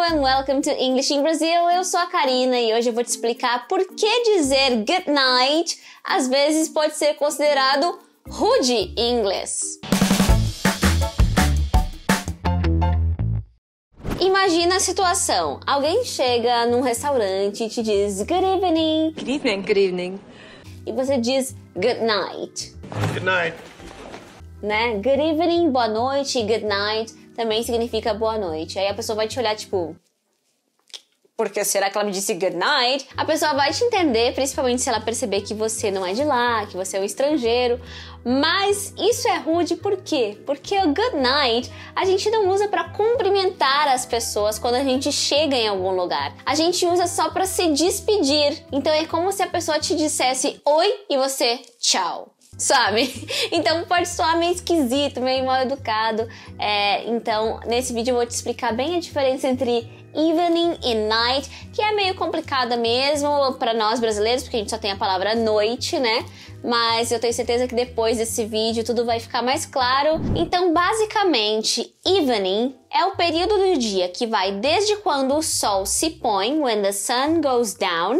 and welcome to English in Brazil. Eu sou a Karina e hoje eu vou te explicar por que dizer good night às vezes pode ser considerado rude em inglês. Imagina a situação. Alguém chega num restaurante e te diz good evening. Good evening, good evening. E você diz good night. Good night. Né? Good evening, boa noite, e good night também significa boa noite. Aí a pessoa vai te olhar tipo, por que será que ela me disse good night? A pessoa vai te entender, principalmente se ela perceber que você não é de lá, que você é um estrangeiro. Mas isso é rude por quê? Porque o good night a gente não usa para cumprimentar as pessoas quando a gente chega em algum lugar. A gente usa só para se despedir. Então é como se a pessoa te dissesse oi e você tchau. Sabe? Então pode soar meio esquisito, meio mal educado. Então nesse vídeo eu vou te explicar bem a diferença entre evening e night, que é meio complicada mesmo para nós brasileiros, porque a gente só tem a palavra noite, né? Mas eu tenho certeza que depois desse vídeo tudo vai ficar mais claro. Então basicamente evening é o período do dia que vai desde quando o sol se põe, when the sun goes down,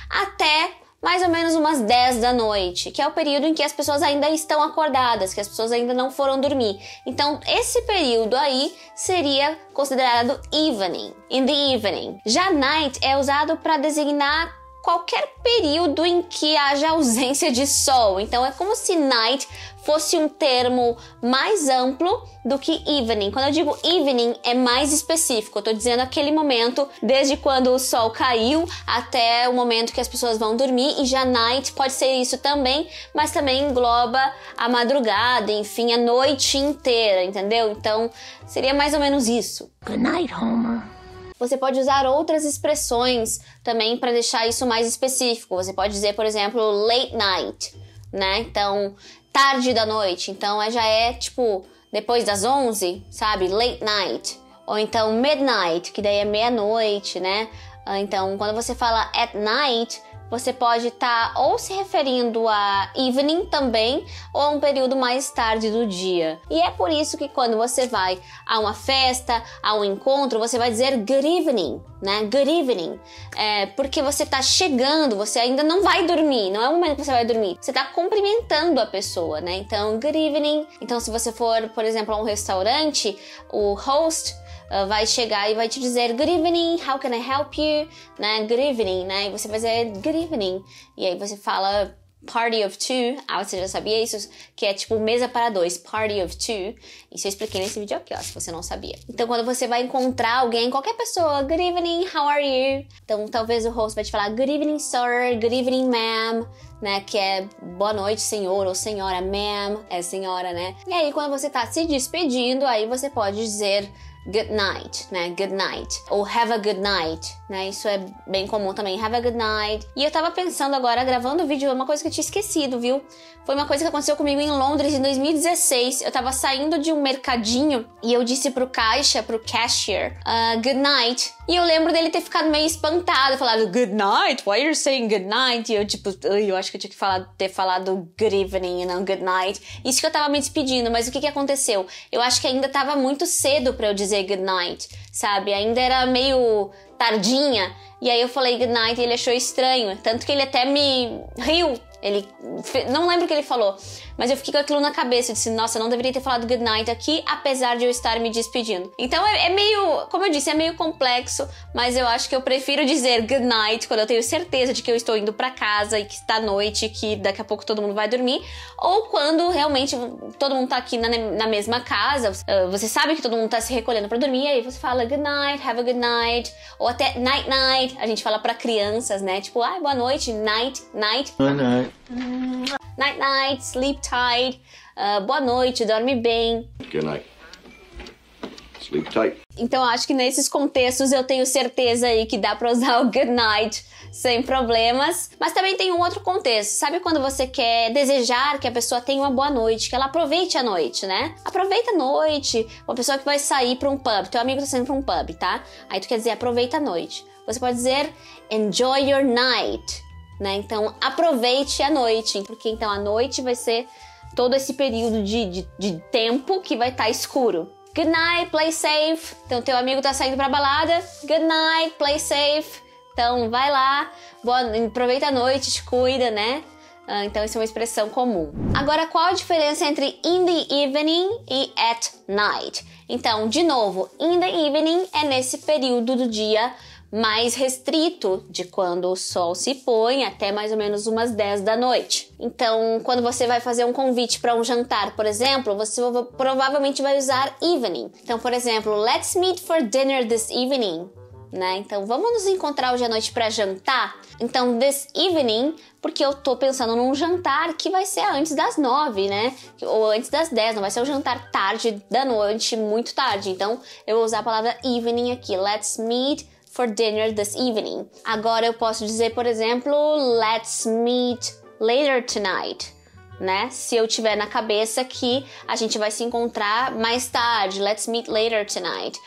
até mais ou menos umas 10 da noite, que é o período em que as pessoas ainda estão acordadas, que as pessoas ainda não foram dormir. Então, esse período aí seria considerado evening, in the evening. Já night é usado para designar qualquer período em que haja ausência de sol. Então, é como se night fosse um termo mais amplo do que evening. Quando eu digo evening, é mais específico. Eu tô dizendo aquele momento, desde quando o sol caiu até o momento que as pessoas vão dormir. E já night pode ser isso também, mas também engloba a madrugada, enfim, a noite inteira, entendeu? Então, seria mais ou menos isso. Good night, Homer. Você pode usar outras expressões também para deixar isso mais específico. Você pode dizer, por exemplo, late night, né? Então, tarde da noite. Então, já é tipo depois das 11, sabe? Late night. Ou então midnight, que daí é meia-noite, né? Então, quando você fala at night, você pode estar ou se referindo a evening também, ou a um período mais tarde do dia. E é por isso que quando você vai a uma festa, a um encontro, você vai dizer good evening, né? Good evening. Porque você tá chegando, você ainda não vai dormir, não é o momento que você vai dormir. Você tá cumprimentando a pessoa, né? Então, good evening. Então, se você for, por exemplo, a um restaurante, o host vai chegar e vai te dizer good evening, how can I help you, né, good evening, né, e você vai dizer good evening, e aí você fala party of two, você já sabia isso, que é tipo mesa para dois, party of two, isso eu expliquei nesse vídeo aqui, ó, se você não sabia. Então quando você vai encontrar alguém, qualquer pessoa, good evening, how are you, então talvez o host vai te falar good evening sir, good evening ma'am, né, que é boa noite senhor ou senhora, ma'am, é senhora, né, e aí quando você tá se despedindo, aí você pode dizer good night, né? Good night. Ou have a good night, né? Isso é bem comum também. Have a good night. E eu tava pensando agora, gravando o vídeo, uma coisa que eu tinha esquecido, viu? Foi uma coisa que aconteceu comigo em Londres em 2016. Eu tava saindo de um mercadinho e eu disse pro caixa, pro cashier, good night. E eu lembro dele ter ficado meio espantado, falado good night? Why are you saying good night? E eu tipo, eu acho que eu tinha que ter falado good evening e não good night. Isso que eu tava me despedindo, mas o que aconteceu? Eu acho que ainda tava muito cedo pra eu dizer good night, sabe? Ainda era meio tardinha. E aí eu falei good night e ele achou estranho. Tanto que ele até me riu. Não lembro o que ele falou, mas eu fiquei com aquilo na cabeça. Eu disse, nossa, eu não deveria ter falado good night aqui, apesar de eu estar me despedindo. Então é meio, como eu disse, é meio complexo, mas eu acho que eu prefiro dizer good night quando eu tenho certeza de que eu estou indo pra casa e que está noite, que daqui a pouco todo mundo vai dormir, ou quando realmente todo mundo tá aqui na mesma casa, você sabe que todo mundo tá se recolhendo pra dormir, aí você fala good night, have a good night, ou até night night, a gente fala pra crianças, né, tipo, boa noite, night, night. Good night. Night night, sleep tight, boa noite, dorme bem. Good night. Sleep tight. Então acho que nesses contextos eu tenho certeza aí que dá pra usar o good night sem problemas. Mas também tem um outro contexto. Sabe quando você quer desejar que a pessoa tenha uma boa noite, que ela aproveite a noite, né? Aproveita a noite. Uma pessoa que vai sair pra um pub, teu amigo tá saindo pra um pub, tá? Aí tu quer dizer aproveita a noite. Você pode dizer enjoy your night, né? Então aproveite a noite, porque então a noite vai ser todo esse período de tempo que vai estar escuro. Good night, play safe. Então, teu amigo tá saindo pra balada. Good night, play safe. Então, vai lá, aproveita a noite, te cuida, né? Então, isso é uma expressão comum. Agora, qual a diferença entre in the evening e at night? Então, de novo, in the evening é nesse período do dia mais restrito, de quando o sol se põe até mais ou menos umas 10 da noite. Então, quando você vai fazer um convite para um jantar, por exemplo, você provavelmente vai usar evening. Então, por exemplo, let's meet for dinner this evening. Né? Então, vamos nos encontrar hoje à noite para jantar? Então, this evening, porque eu tô pensando num jantar que vai ser antes das 9, né? Ou antes das 10, não vai ser um jantar tarde da noite, muito tarde. Então, eu vou usar a palavra evening aqui. Let's meet for dinner this evening. Agora, eu posso dizer, por exemplo, let's meet later tonight. Né? Se eu tiver na cabeça que a gente vai se encontrar mais tarde. Let's meet later tonight.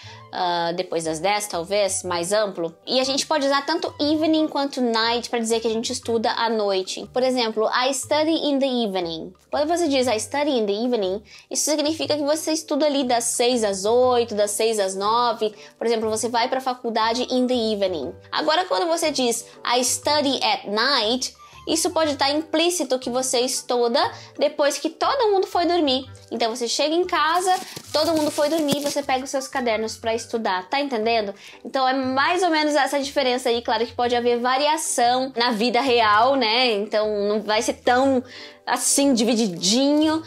Depois das 10, talvez, mais amplo. E a gente pode usar tanto evening quanto night para dizer que a gente estuda à noite. Por exemplo, I study in the evening. Quando você diz I study in the evening, isso significa que você estuda ali das 6 às 8, das 6 às 9. Por exemplo, você vai para a faculdade in the evening. Agora, quando você diz I study at night, isso pode estar implícito que você estuda depois que todo mundo foi dormir. Então você chega em casa, todo mundo foi dormir, você pega os seus cadernos para estudar, tá entendendo? Então é mais ou menos essa diferença aí. Claro que pode haver variação na vida real, né? Então não vai ser tão assim divididinho,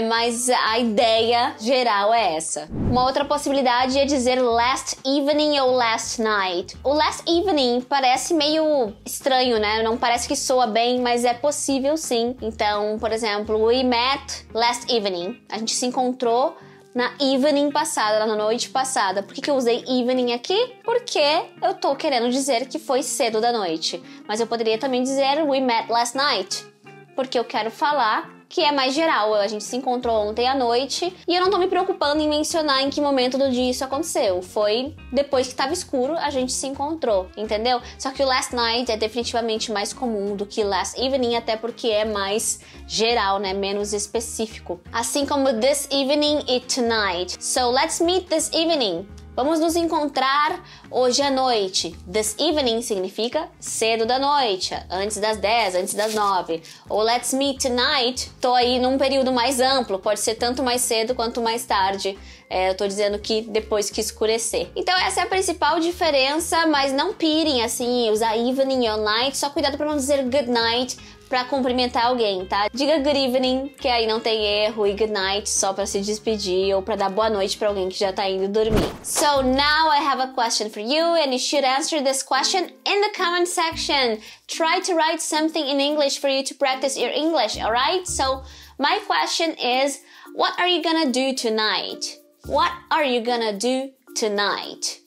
mas a ideia geral é essa. Uma outra possibilidade é dizer last evening ou last night. O last evening parece meio estranho, né? Não parece que soa bem, mas é possível sim. Então, por exemplo, we met last evening. A gente se encontrou na evening passada, na noite passada. Por que eu usei evening aqui? Porque eu tô querendo dizer que foi cedo da noite. Mas eu poderia também dizer we met last night, porque eu quero falar que é mais geral. A gente se encontrou ontem à noite e eu não tô me preocupando em mencionar em que momento do dia isso aconteceu. Foi depois que tava escuro, a gente se encontrou, entendeu? Só que o last night é definitivamente mais comum do que last evening, até porque é mais geral, né? Menos específico. Assim como this evening e tonight. So let's meet this evening. Vamos nos encontrar hoje à noite. This evening significa cedo da noite, antes das 10, antes das 9. Ou let's meet tonight, tô aí num período mais amplo, pode ser tanto mais cedo quanto mais tarde. Eu tô dizendo que depois que escurecer. Então essa é a principal diferença, mas não pirem assim, usar evening ou night, só cuidado para não dizer good night pra cumprimentar alguém, tá? Diga good evening, que aí não tem erro, e good night só pra se despedir ou pra dar boa noite pra alguém que já tá indo dormir. So now I have a question for you, and you should answer this question in the comment section. Try to write something in English for you to practice your English, alright? So my question is, what are you gonna do tonight? What are you gonna do tonight?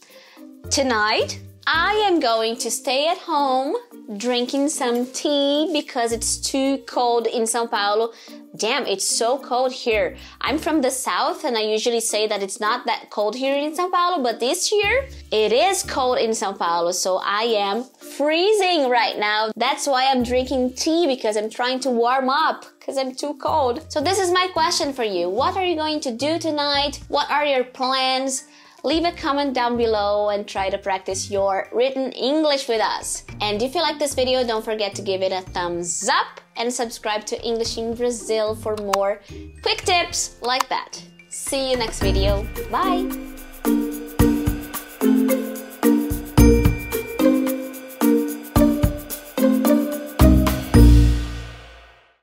Tonight, I am going to stay at home drinking some tea because it's too cold in São Paulo. Damn, it's so cold here. I'm from the south and I usually say that it's not that cold here in São Paulo, but this year it is cold in São Paulo, so I am freezing right now. That's why I'm drinking tea, because I'm trying to warm up because I'm too cold. So this is my question for you. What are you going to do tonight? What are your plans? Leave a comment down below and try to practice your written English with us. And if you like this video, don't forget to give it a thumbs up and subscribe to English in Brazil for more quick tips like that. See you next video. Bye!